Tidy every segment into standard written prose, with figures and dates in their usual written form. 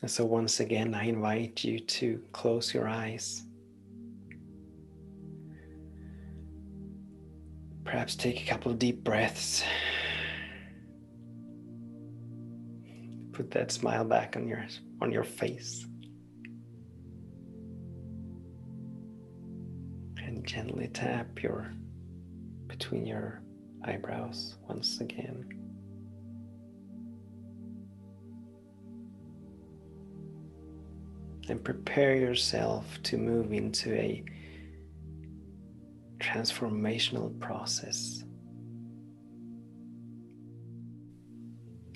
And so once again, I invite you to close your eyes. Perhaps take a couple of deep breaths. Put that smile back on your face. And gently tap between your eyebrows once again. And prepare yourself to move into a transformational process.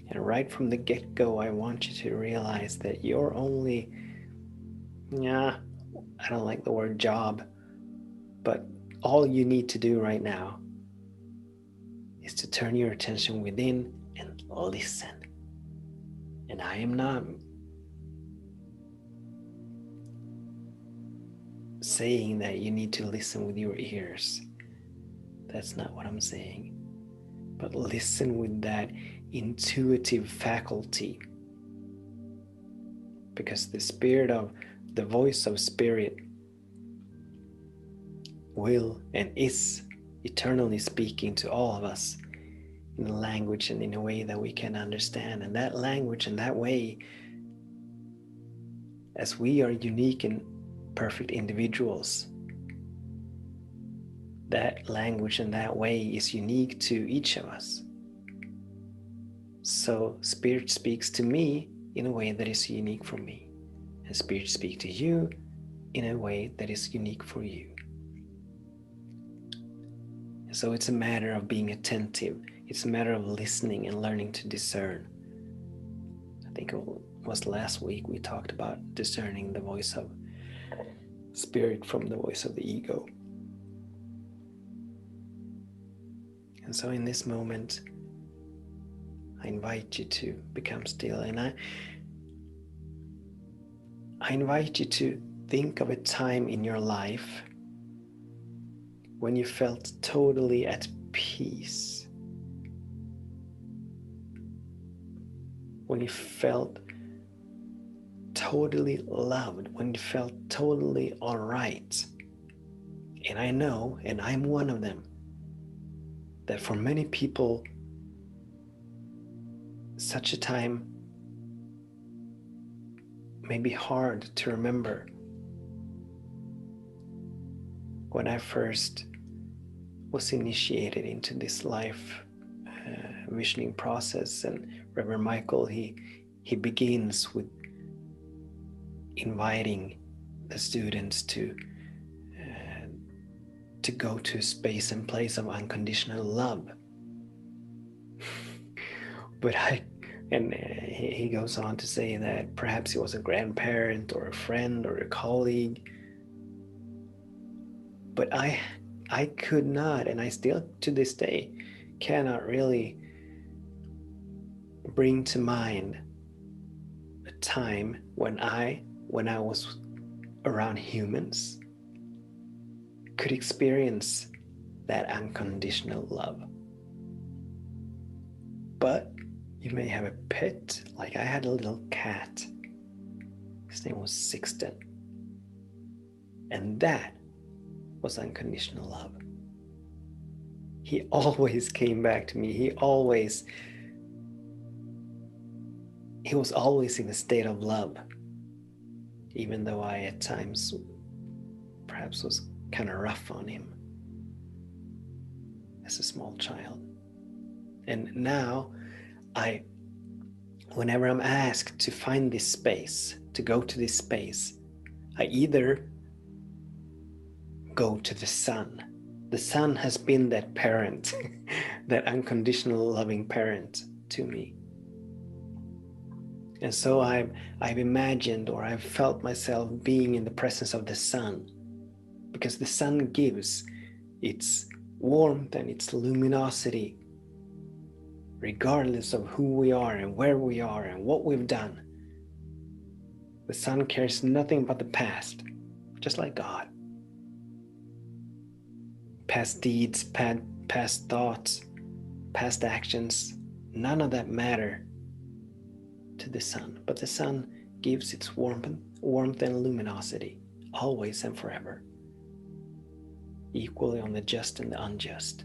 And right from the get-go, I want you to realize that you're only, I don't like the word job, but all you need to do right now is to turn your attention within and listen. And I am not saying that you need to listen with your ears. That's not what I'm saying. But listen with that intuitive faculty. Because the voice of spirit will and is eternally speaking to all of us in a language and in a way that we can understand. And that language and that way, as we are unique and perfect individuals, that language and that way is unique to each of us. So Spirit speaks to me in a way that is unique for me, and Spirit speaks to you in a way that is unique for you. So it's a matter of being attentive. It's a matter of listening and learning to discern. I think it was last week we talked about discerning the voice of spirit from the voice of the ego. And so in this moment, I invite you to become still, and I invite you to think of a time in your life when you felt totally at peace, when you felt totally loved, when you felt totally all right. And I know, and I'm one of them, that for many people, such a time may be hard to remember. When I first was initiated into this life visioning process, and Reverend Michael, he begins with inviting the students to go to a space and place of unconditional love. But he goes on to say that perhaps he was a grandparent or a friend or a colleague. But I could not, and I still to this day cannot really bring to mind a time when I was around humans could experience that unconditional love. But you may have a pet, like I had a little cat. His name was Sixten. And that was unconditional love. He always came back to me. He was always in a state of love, even though I at times perhaps was kind of rough on him as a small child. And now whenever I'm asked to find this space, to go to this space, I either go to the sun. The sun has been that parent, that unconditional loving parent to me. And so I've imagined, or I've felt myself being in the presence of the sun, because the sun gives its warmth and its luminosity regardless of who we are and where we are and what we've done. The sun cares nothing about the past, just like God. Past deeds, past thoughts, past actions, none of that matter to the sun. But the sun gives its warmth and luminosity, always and forever, equally on the just and the unjust.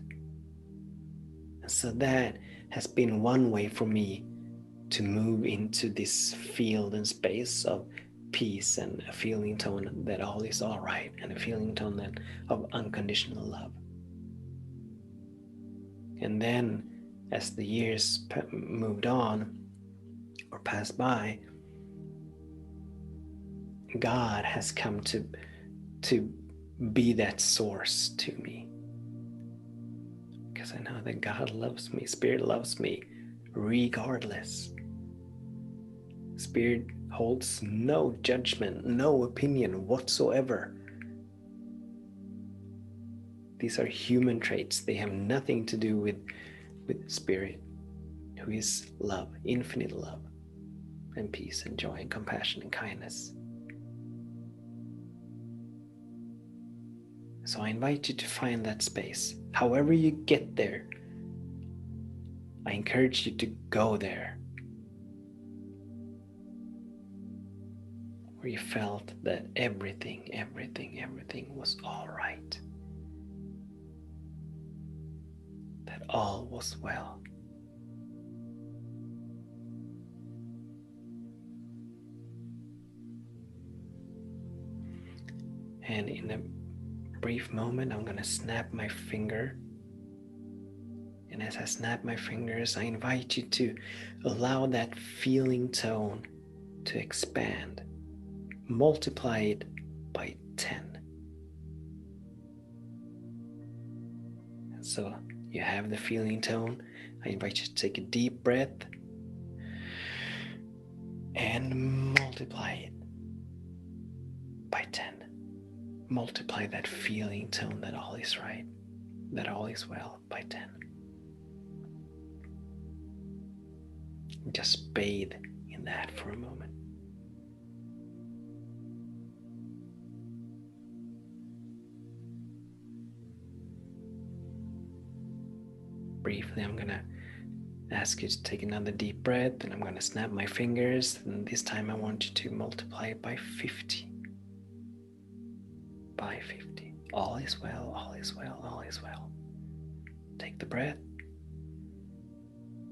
And so that has been one way for me to move into this field and space of peace and a feeling tone that all is all right, and a feeling tone of unconditional love. And then as the years moved on or passed by, God has come to be that source to me, because I know that God loves me, Spirit loves me regardless. Spirit holds no judgment, no opinion whatsoever. These are human traits. They have nothing to do with Spirit, who is love, infinite love, and peace and joy and compassion and kindness. So I invite you to find that space. However you get there, I encourage you to go there, where you felt that everything was all right, that all was well. And in a brief moment, I'm going to snap my finger. And as I snap my fingers, I invite you to allow that feeling tone to expand. Multiply it by 10. And so you have the feeling tone. I invite you to take a deep breath and multiply it by 10. Multiply that feeling tone that all is right, that all is well, by 10. Just bathe in that for a moment. Briefly, I'm going to ask you to take another deep breath, and I'm going to snap my fingers, and this time I want you to multiply it by 50. By 50. All is well, all is well, all is well. Take the breath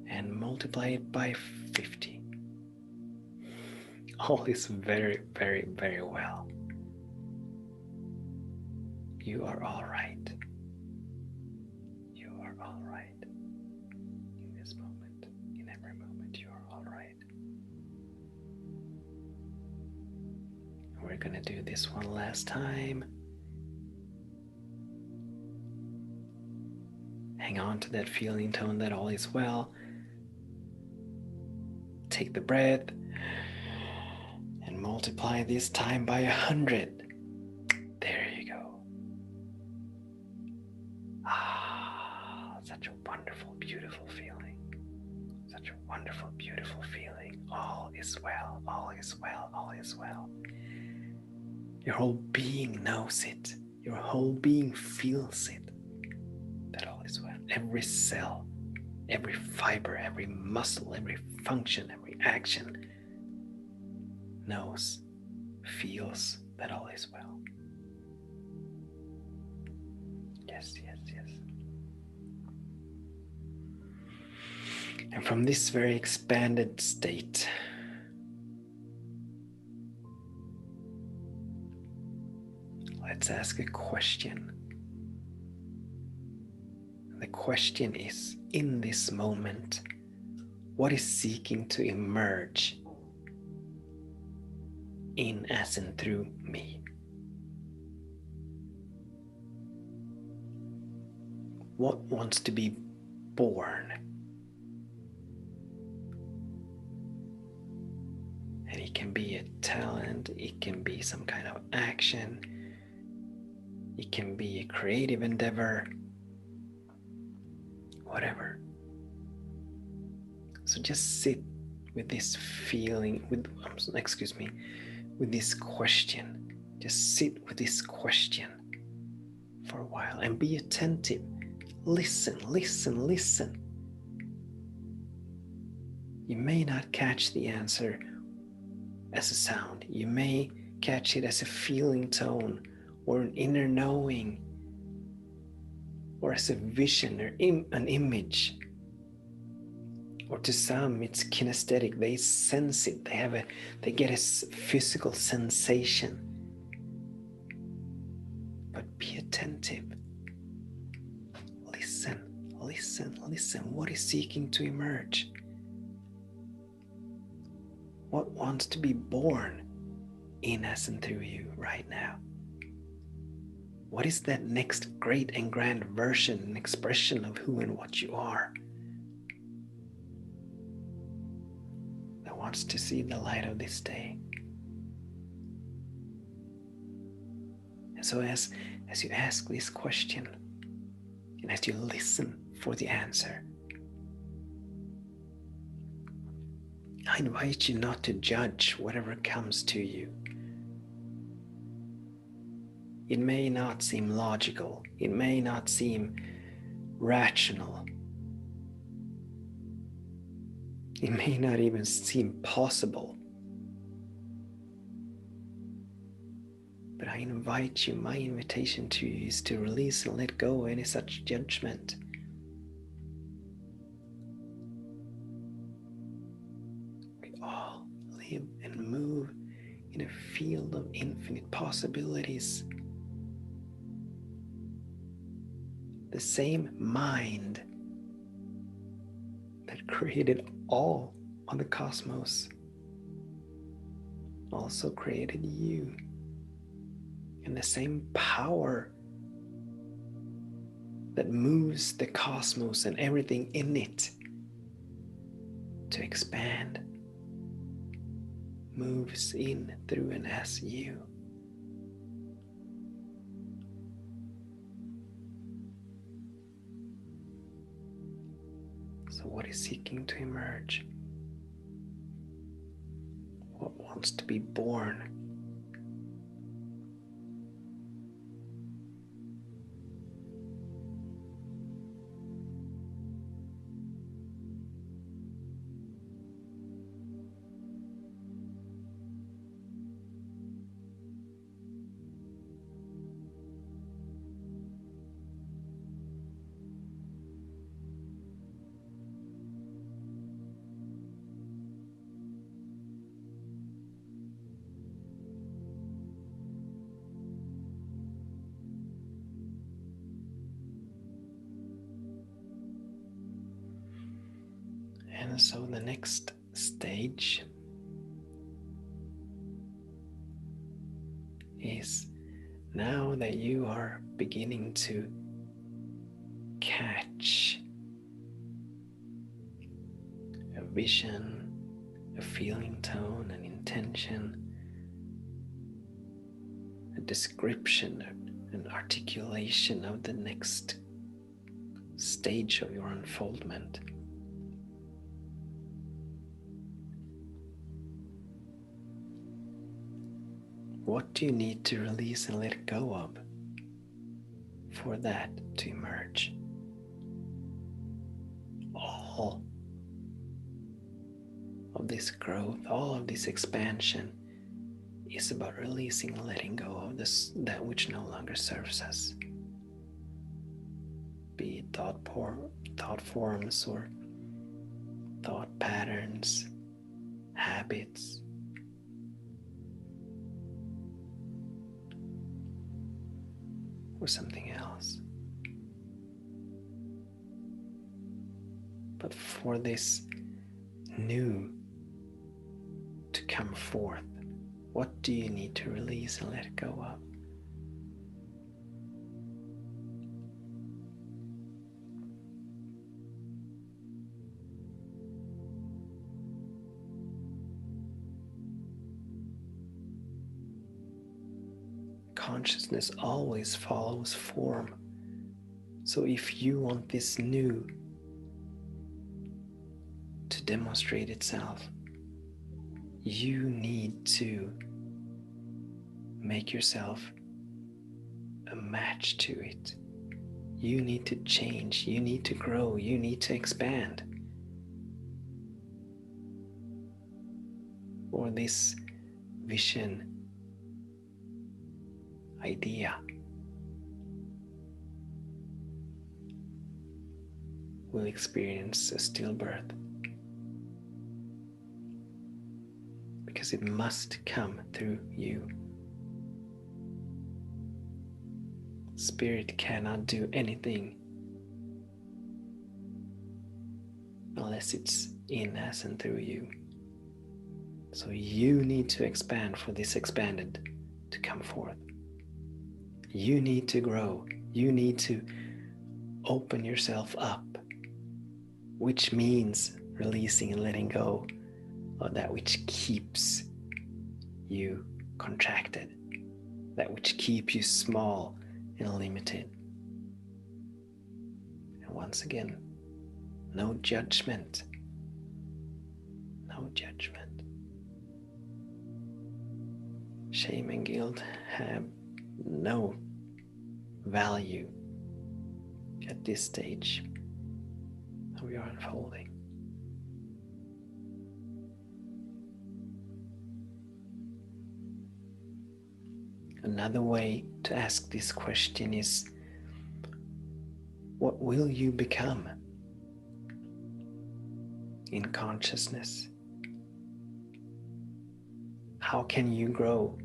and multiply it by 50. All is very, very, very well. You are all right. You are all right. In this moment, in every moment, you are all right. We're going to do this one last time. Hang on to that feeling tone that all is well. Take the breath and multiply this time by 100. There you go. Such a wonderful, beautiful feeling. Such a wonderful, beautiful feeling. All is well, all is well, all is well. Your whole being knows it. Your whole being feels it. That all is well. Every cell, every fiber, every muscle, every function, every action knows, feels that all is well. Yes, yes, yes. And from this very expanded state, let's ask a question. The question is, in this moment, what is seeking to emerge in, as in, through me? What wants to be born? And it can be a talent, it can be some kind of action, it can be a creative endeavor, whatever. So just sit with this feeling, with this question. Just sit with this question for a while and be attentive. Listen, listen, listen. You may not catch the answer as a sound. You may catch it as a feeling tone or an inner knowing or as a vision or an image. Or to some, it's kinesthetic. They sense it. They get a physical sensation. But be attentive. Listen, listen, listen. What is seeking to emerge? What wants to be born in us and through you right now? What is that next great and grand version and expression of who and what you are that wants to see the light of this day? And so as you ask this question and as you listen for the answer, I invite you not to judge whatever comes to you. It may not seem logical. It may not seem rational. It may not even seem possible. But I invite you, my invitation to you is to release and let go any such judgment. We all live and move in a field of infinite possibilities. The same mind that created all on the cosmos also created you. And the same power that moves the cosmos and everything in it to expand moves in, through, and as you. So what is seeking to emerge? What wants to be born? And so the next stage is, now that you are beginning to catch a vision, a feeling tone, an intention, a description, an articulation of the next stage of your unfoldment. What do you need to release and let go of for that to emerge? All of this growth, all of this expansion is about releasing and letting go of that which no longer serves us. Be it thought forms or thought patterns, habits, or something else. But for this new to come forth, what do you need to release and let go of? Consciousness always follows form. So if you want this new to demonstrate itself, you need to make yourself a match to it. You need to change, you need to grow, you need to expand. Or this vision, idea will experience a stillbirth, because it must come through you. Spirit cannot do anything unless it's in us and through you. So you need to expand for this expanded to come forth. You need to grow. You need to open yourself up, which means releasing and letting go of that which keeps you contracted, that which keeps you small and limited. And once again, no judgment. No judgment. Shame and guilt have no value at this stage that we are unfolding. Another way to ask this question is, what will you become in consciousness? How can you grow?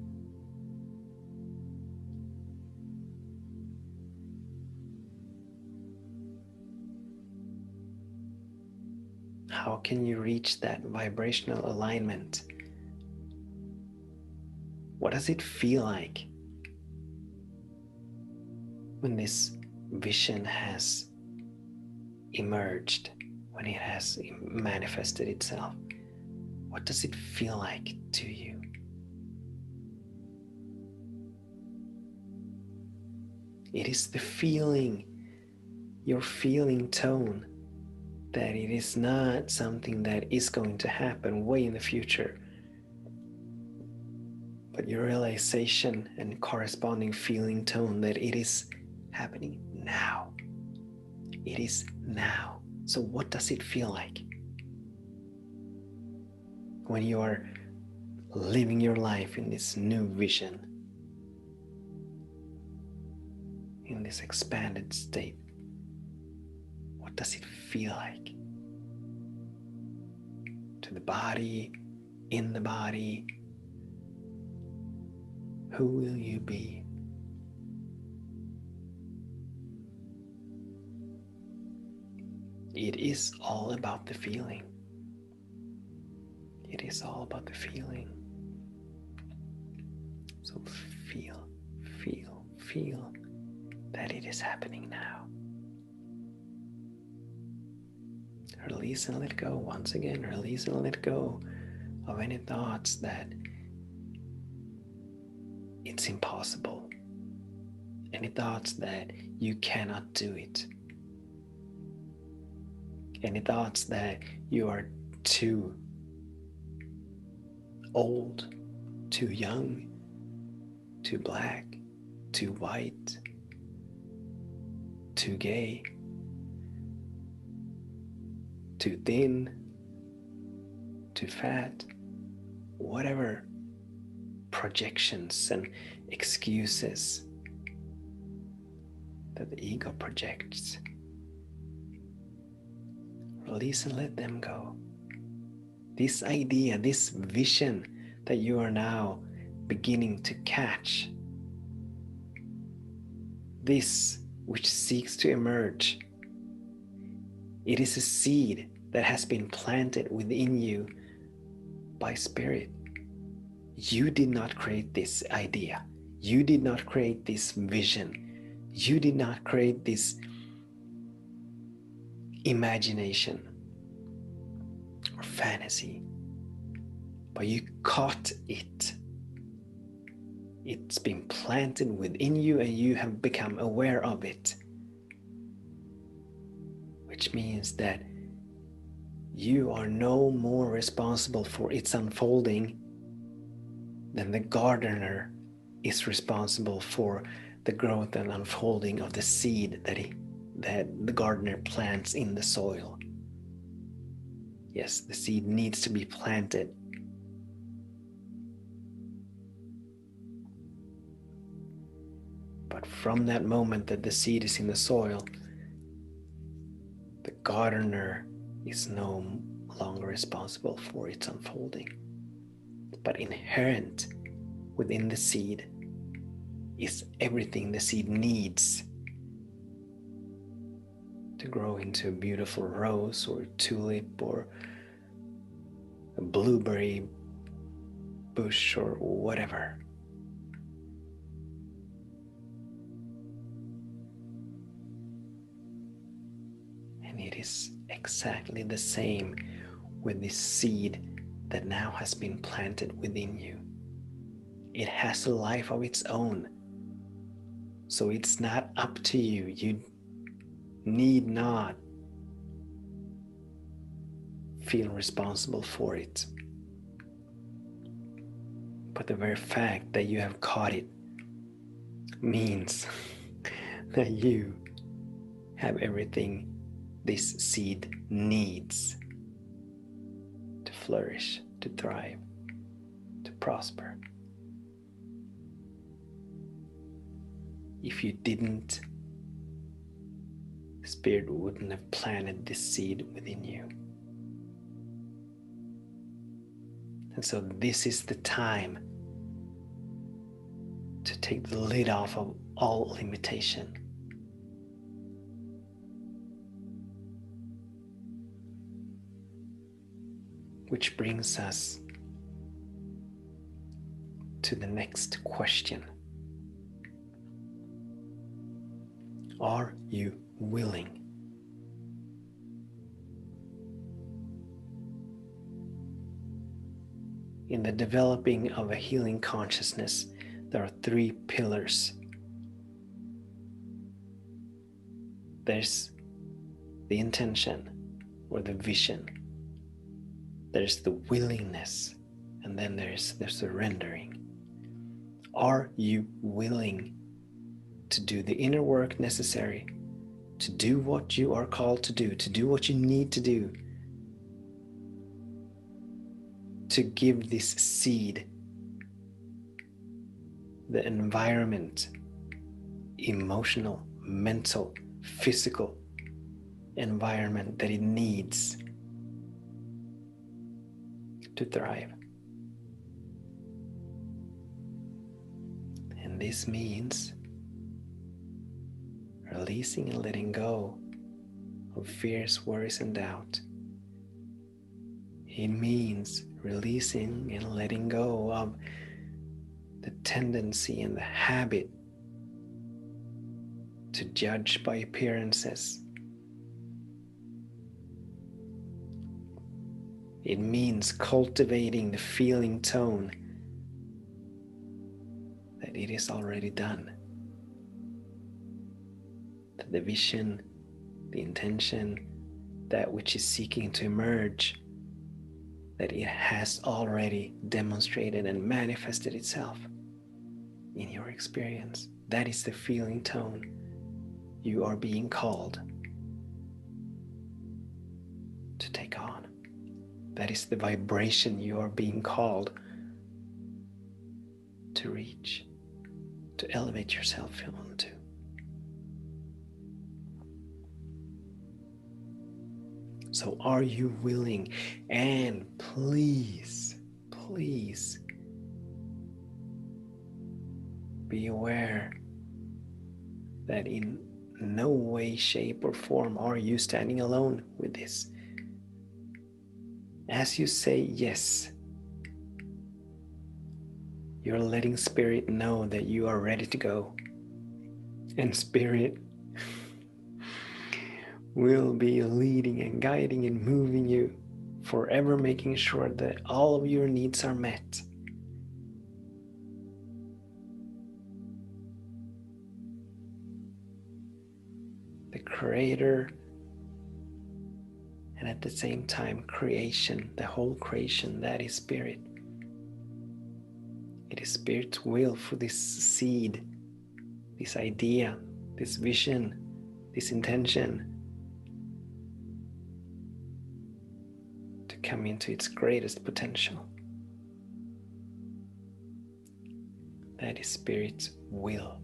How can you reach that vibrational alignment? What does it feel like when this vision has emerged, when it has manifested itself? What does it feel like to you? It is the feeling, your feeling tone, that it is not something that is going to happen way in the future, but your realization and corresponding feeling tone that it is happening now. It is now. So what does it feel like when you are living your life in this new vision, in this expanded state? What does it feel like to the body, in the body? Who will you be? It is all about the feeling. It is all about the feeling. So feel that it is happening now. Release and let go. Once again, release and let go of any thoughts that it's impossible. Any thoughts that you cannot do it. Any thoughts that you are too old, too young, too black, too white, too gay, too thin, too fat, whatever projections and excuses that the ego projects. Release and let them go. This idea, this vision that you are now beginning to catch, this which seeks to emerge, it is a seed that has been planted within you by Spirit. You did not create this idea. You did not create this vision. You did not create this imagination or fantasy, but you caught it. It's been planted within you and you have become aware of it, which means that you are no more responsible for its unfolding than the gardener is responsible for the growth and unfolding of the seed that the gardener plants in the soil. Yes, the seed needs to be planted. But from that moment that the seed is in the soil, the gardener is no longer responsible for its unfolding. But inherent within the seed is everything the seed needs to grow into a beautiful rose or a tulip or a blueberry bush or whatever. And it is exactly the same with this seed that now has been planted within you. It has a life of its own. So it's not up to you. You need not feel responsible for it. But the very fact that you have caught it means that you have everything this seed needs to flourish, to thrive, to prosper. If you didn't, Spirit wouldn't have planted this seed within you. And so this is the time to take the lid off of all limitation. Which brings us to the next question. Are you willing? In the developing of a healing consciousness, there are 3 pillars. There's the intention or the vision. There's the willingness, and then there's the surrendering. Are you willing to do the inner work necessary to do what you are called to do what you need to do, to give this seed the environment, emotional, mental, physical environment that it needs to thrive? And this means releasing and letting go of fears, worries, and doubt. It means releasing and letting go of the tendency and the habit to judge by appearances. It means cultivating the feeling tone that it is already done. That the vision, the intention, that which is seeking to emerge, that it has already demonstrated and manifested itself in your experience. That is the feeling tone you are being called to take on. That is the vibration you are being called to reach, to elevate yourself onto. So are you willing? And please, please be aware that in no way, shape, or form are you standing alone with this. As you say yes, you're letting Spirit know that you are ready to go. And Spirit will be leading and guiding and moving you, forever making sure that all of your needs are met. The Creator, and at the same time creation, the whole creation, that is Spirit. It is Spirit's will for this seed, this idea, this vision, this intention to come into its greatest potential. That is Spirit's will.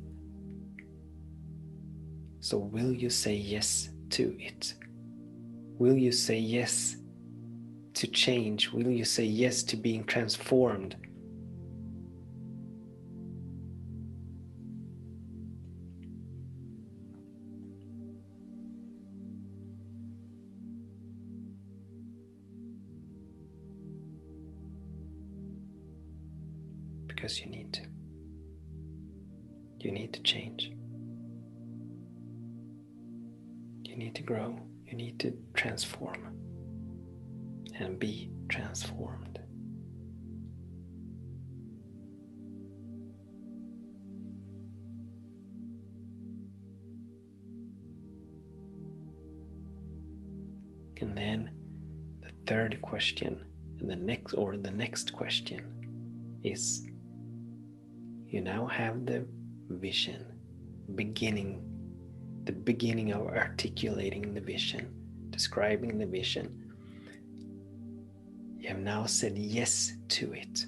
So will you say yes to it? Will you say yes to change? Will you say yes to being transformed? Because you need to. You need to change. You need to grow. You need to transform and be transformed. And then the third question, and the next question is, you now have the vision, the beginning of articulating the vision, describing the vision. You have now said yes to it.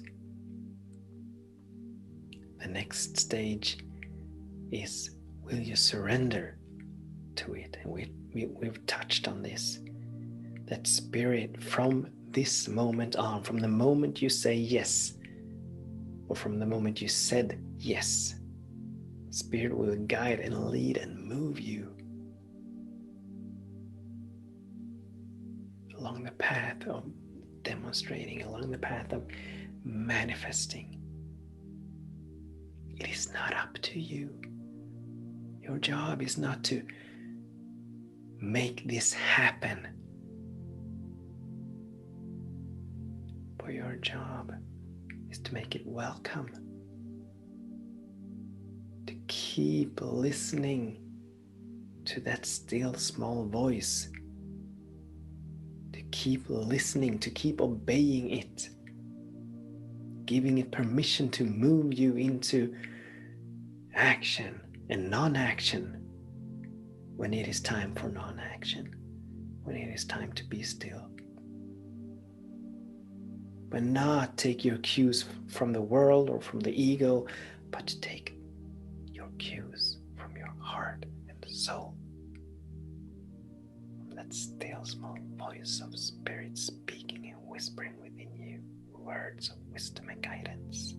The next stage is, will you surrender to it? And we've touched on this. That spirit, from this moment on, from the moment you say yes, or from the moment you said yes, Spirit will guide and lead and move you along the path of demonstrating, along the path of manifesting. It is not up to you. Your job is not to make this happen, but your job is to make it welcome. To keep listening to that still small voice. To keep listening, to keep obeying it. Giving it permission to move you into action and non-action when it is time for non-action, when it is time to be still. But not take your cues from the world or from the ego, but to take your cues from your heart and soul. From that still small voice of Spirit speaking and whispering within you words of wisdom and guidance.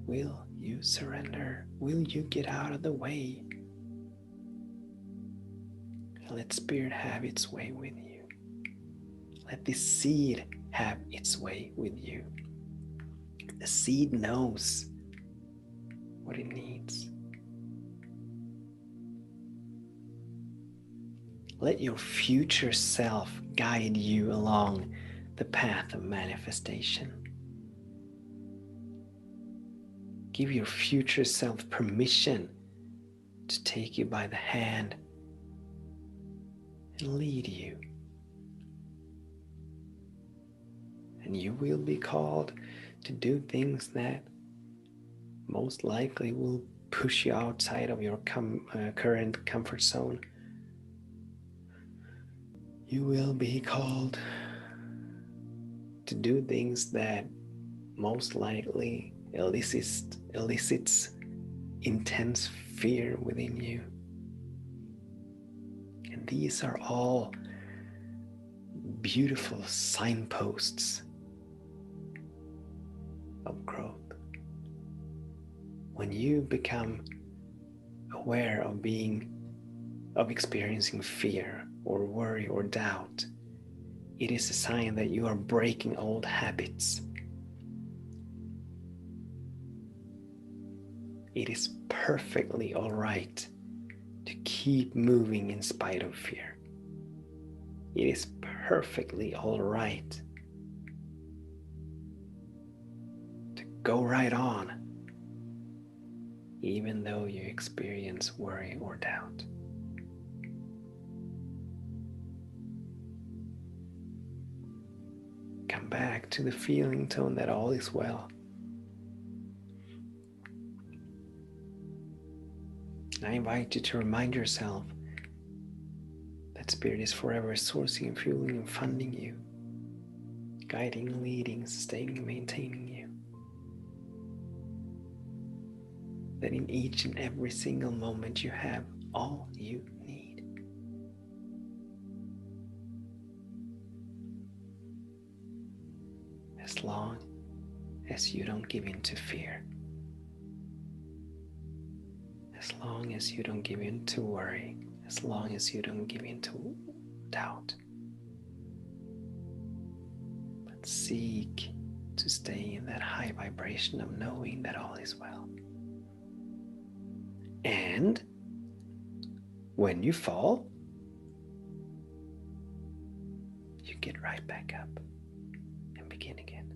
Will you surrender? Will you get out of the way? And let Spirit have its way with you. Let this seed have its way with you. The seed knows what it needs. Let your future self guide you along the path of manifestation. Give your future self permission to take you by the hand and lead you. And you will be called to do things that most likely will push you outside of your current comfort zone. You will be called to do things that most likely elicits intense fear within you. And these are all beautiful signposts of growth. When you become aware of experiencing fear or worry or doubt, it is a sign that you are breaking old habits. It is perfectly all right to keep moving in spite of fear. It is perfectly all right to go right on, even though you experience worry or doubt. Come back to the feeling tone that all is well. I invite you to remind yourself that Spirit is forever sourcing and fueling and funding you, guiding, leading, sustaining, and maintaining you. that in each and every single moment you have all you need. As long as you don't give in to fear. As long as you don't give in to worry. As long as you don't give in to doubt. But seek to stay in that high vibration of knowing that all is well. And when you fall, you get right back up and begin again.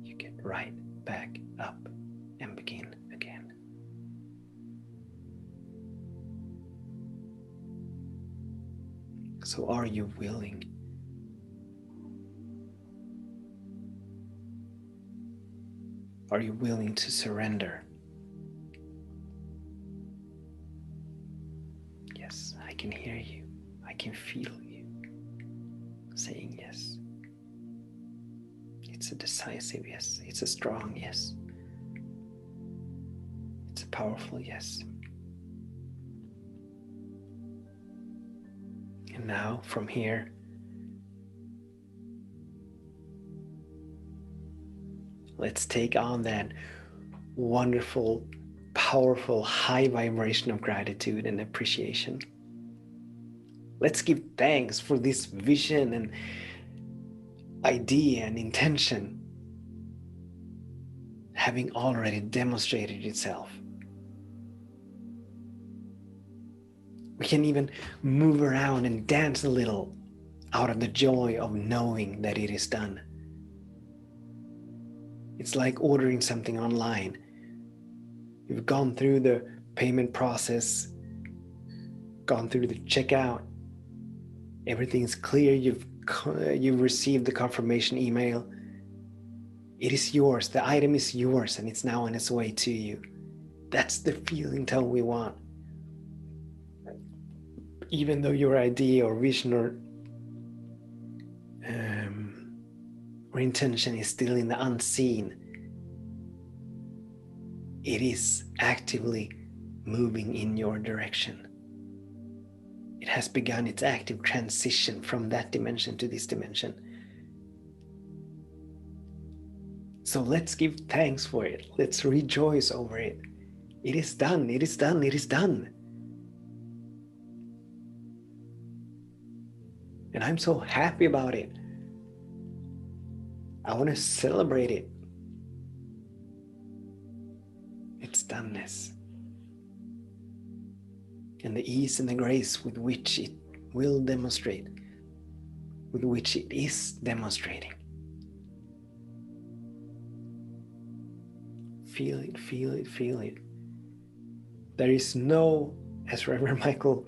You get right back up and begin again. So are you willing? Are you willing to surrender? Yes, I can hear you. I can feel you saying yes. It's a decisive yes. It's a strong yes. It's a powerful yes. And now from here, let's take on that wonderful, powerful, high vibration of gratitude and appreciation. Let's give thanks for this vision and idea and intention having already demonstrated itself. We can even move around and dance a little out of the joy of knowing that it is done. It's like ordering something online. You've gone through the payment process, gone through the checkout. Everything's clear. You've received the confirmation email. It is yours. The item is yours, and it's now on its way to you. That's the feeling tone we want. Even though your idea or vision or intention is still in the unseen, it is actively moving in your direction. It has begun its active transition from that dimension to this dimension. So let's give thanks for it. Let's rejoice over it. It is done. It is done. It is done. And I'm so happy about it. I want to celebrate it. Its doneness. And the ease and the grace with which it will demonstrate, with which it is demonstrating. Feel it, feel it, feel it. There is no, as Reverend Michael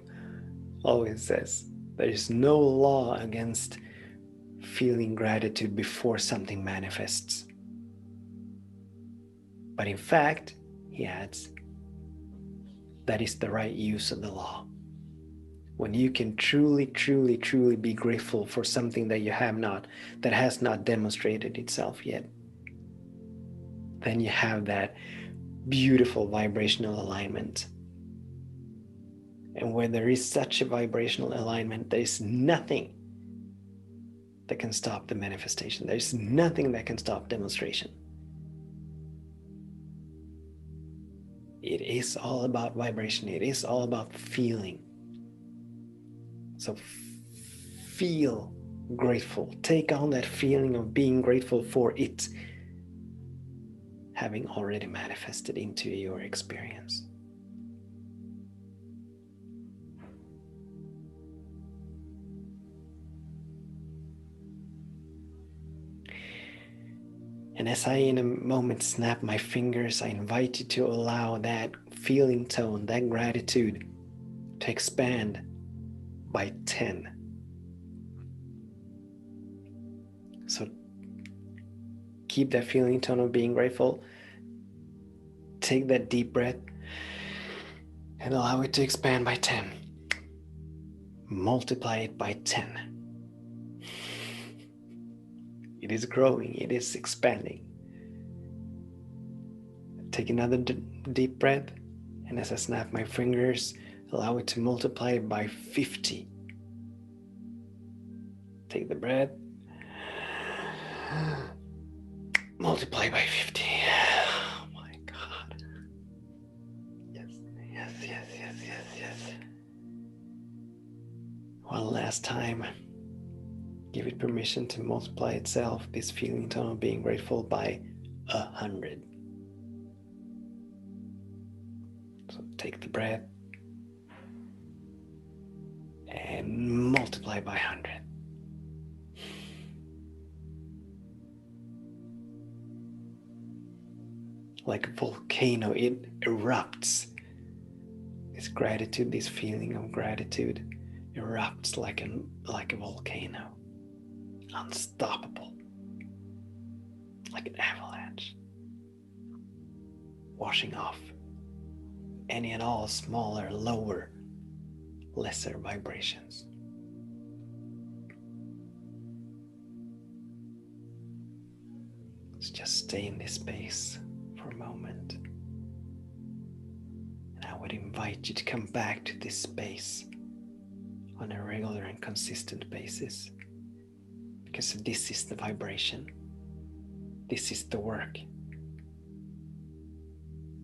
always says, there is no law against feeling gratitude before something manifests. But in fact, he adds, that is the right use of the law. When you can truly, truly, truly be grateful for something that you have not, that has not demonstrated itself yet, then you have that beautiful vibrational alignment. And when there is such a vibrational alignment, there is nothing that can stop the manifestation. There is nothing that can stop demonstration. It is all about vibration. It is all about feeling. So feel grateful. Take on that feeling of being grateful for it having already manifested into your experience. And as I in a moment snap my fingers, I invite you to allow that feeling tone, that gratitude to expand by 10. So keep that feeling tone of being grateful. Take that deep breath and allow it to expand by 10. Multiply it by 10. It is growing, it is expanding. Take another deep breath, and as I snap my fingers, allow it to multiply by 50. Take the breath. Multiply by 50. Oh my God. Yes, yes, yes, yes, yes, yes. One last time. Give it permission to multiply itself, this feeling tone of being grateful, by 100. So take the breath and multiply by 100. Like a volcano, it erupts. This gratitude, this feeling of gratitude erupts like a volcano. Unstoppable. Like an avalanche. Washing off any and all smaller, lower, lesser vibrations. Let's just stay in this space for a moment. And I would invite you to come back to this space on a regular and consistent basis. Because this is the vibration. This is the work.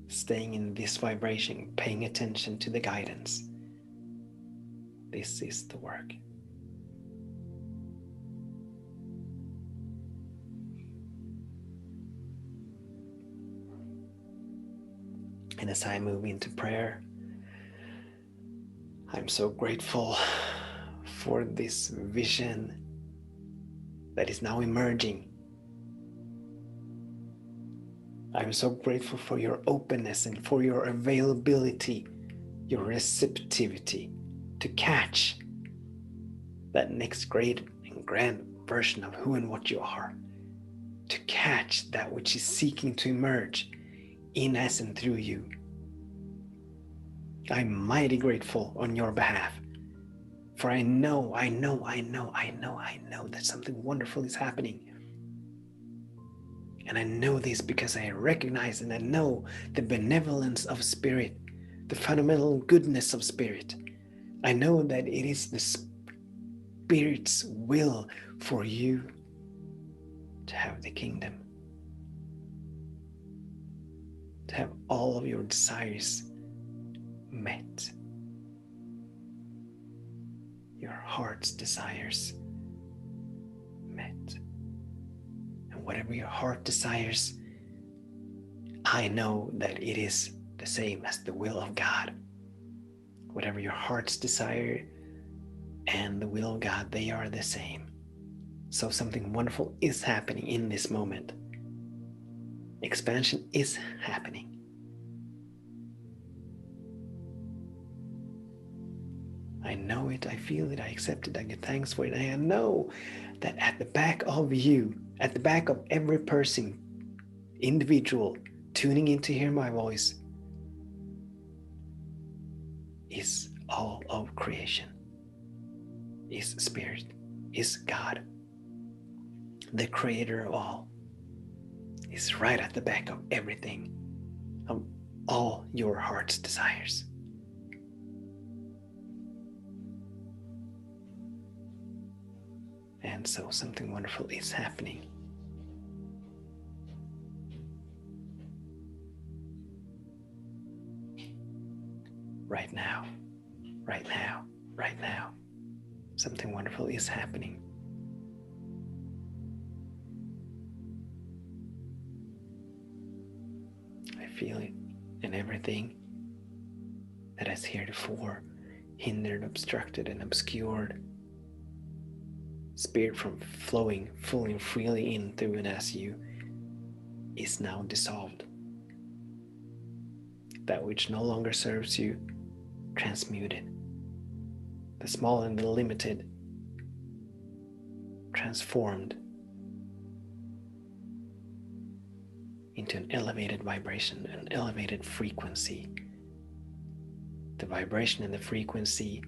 Staying in this vibration, paying attention to the guidance. This is the work. And as I move into prayer, I'm so grateful for this vision that is now emerging. I'm so grateful for your openness and for your availability, your receptivity to catch that next great and grand version of who and what you are, to catch that which is seeking to emerge in us and through you. I'm mighty grateful on your behalf, for I know that something wonderful is happening. And I know this because I recognize and I know the benevolence of spirit, the fundamental goodness of spirit. I know that it is the Spirit's will for you to have the kingdom, to have all of your desires met, your heart's desires met. And whatever your heart desires, I know that it is the same as the will of God. Whatever your heart's desire and the will of God, they are the same. So something wonderful is happening in this moment. Expansion is happening. I know it, I feel it, I accept it, I give thanks for it. And I know that at the back of you, at the back of every person, individual, tuning in to hear my voice, is all of creation, is Spirit, is God. The creator of all is right at the back of everything, of all your heart's desires. And so something wonderful is happening. Right now, right now, right now. Something wonderful is happening. I feel it in everything that has heretofore hindered, obstructed, and obscured Spirit from flowing fully and freely in through and as you is now dissolved. That which no longer serves you, transmuted. The small and the limited, transformed into an elevated vibration, an elevated frequency. The vibration and the frequency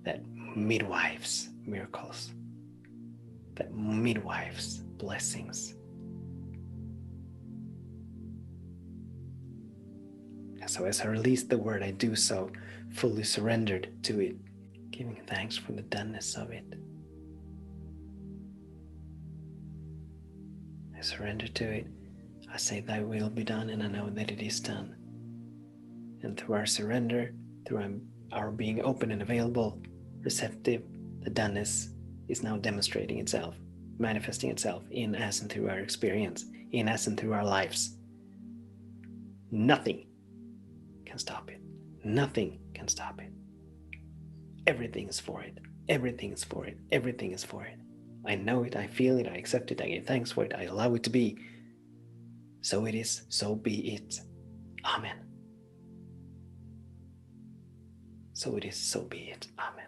that midwives miracles, that midwives blessings, So as I release the word, I do so fully surrendered to it, giving thanks for the doneness of it. I surrender to it. I say, thy will be done, and I know that it is done. And through our surrender, through our being open and available, receptive, the doneness is now demonstrating itself, manifesting itself in us and through our experience, in us and through our lives. Nothing can stop it. Nothing can stop it. Everything is for it. Everything is for it. Everything is for it. I know it, I feel it, I accept it, I give thanks for it, I allow it to be. So it is, so be it. Amen. So it is, so be it. Amen.